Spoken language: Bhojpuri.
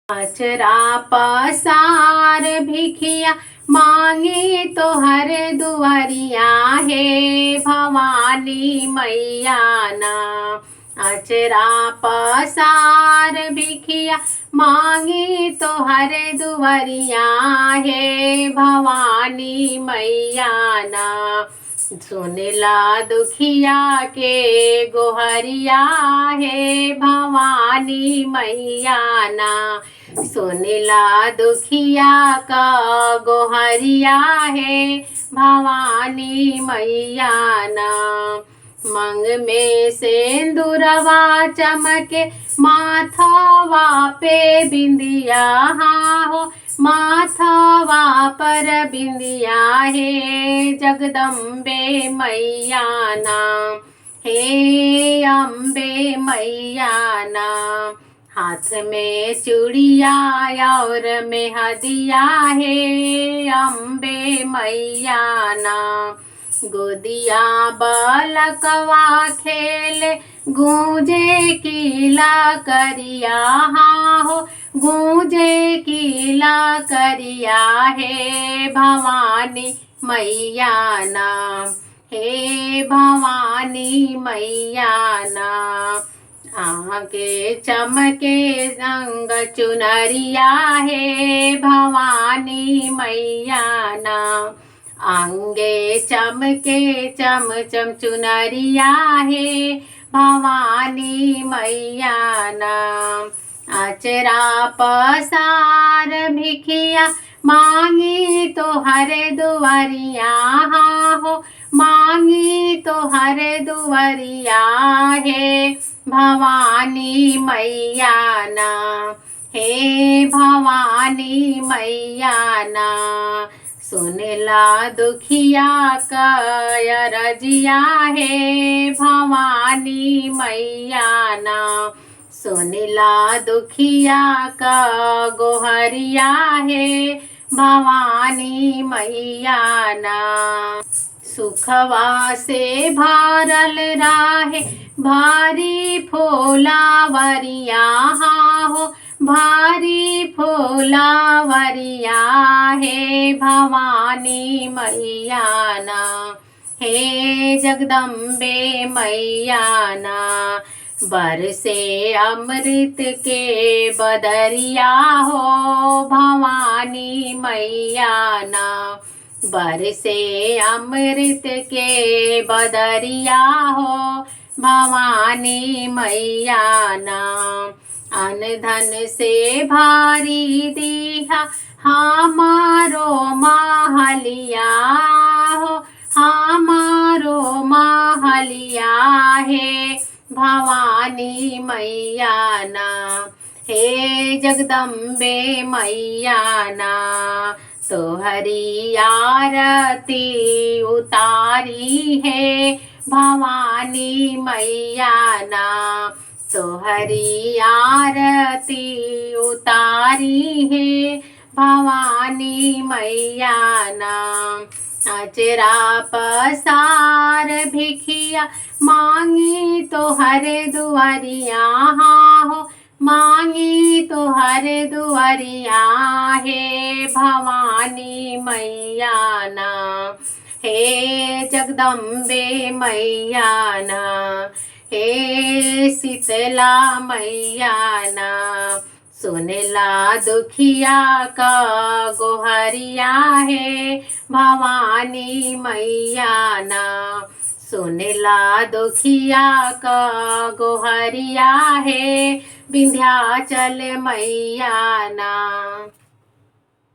अचरा पसार भिखिया मांगी तो हर दुआरिया हे भवानी मैया ना। अचरा पसार भिखिया मांगी तो हर दुआरिया हे भवानी मैया ना। सुनला दुखिया के गोहरिया हे भवानी मैया ना। सुनला दुखिया का गोहरिया है भवानी मैया ना। मंग में सिंदूरवा चमके माथवा पे बिंदिया हो। माथवा पर बिंदिया है जगदम्बे मैया ना। हे अम्बे मैया ना। हाथ में चूड़िया और मेहदिया है अम्बे मैया ना। गोदिया बालकवा खेले गूंजे कीला करिया हो। गूंजे कीला करिया है भवानी मैया ना। हे भवानी मैया ना। आगे चमके रंग चुनरिया है भवानी मैया ना। आंगे चमके चम चम चुनरिया है भवानी मैया ना। अचरा पसार भिखिया मांगी तो हर दुआरिया हो। मांगी तो हर दुआरिया है भवानी मैया ना। हे भवानी मैया ना। सुनला दुखिया का रजिया है भवानी मैया ना। सुनला दुखिया का गोहरिया है भवानी मैया ना। सुखवा से भरल राहे भारी फूलावरिया हो। भारी फूलावरिया है भवानी मैया ना। हे जगदम्बे मैया ना। बरसे अमृत के बदरिया हो भवानी मैया ना। बरसे अमृत के बदरिया हो भवानी मैया ना। अन धन से भारी दिया हमारो महलिया हो। हमारो महलिया है भवानी मैया ना। हे जगदम्बे मैया ना। तोहरी आरती उतारी है भवानी मैया ना। तोहरी आरती उतारी है भवानी मैया ना। अचरा पसार भिखिया मांगी तो हर दुआरिया हो। मांगी तो हर दुआरिया है भवानी मैया ना। हे जगदम्बे मैया ना। हे शीतला मैया ना। सुनला दुखिया का गोहरिया है भवानी मैया ना। सुनला दुखिया का गोहरिया है विंध्याचल मैया ना।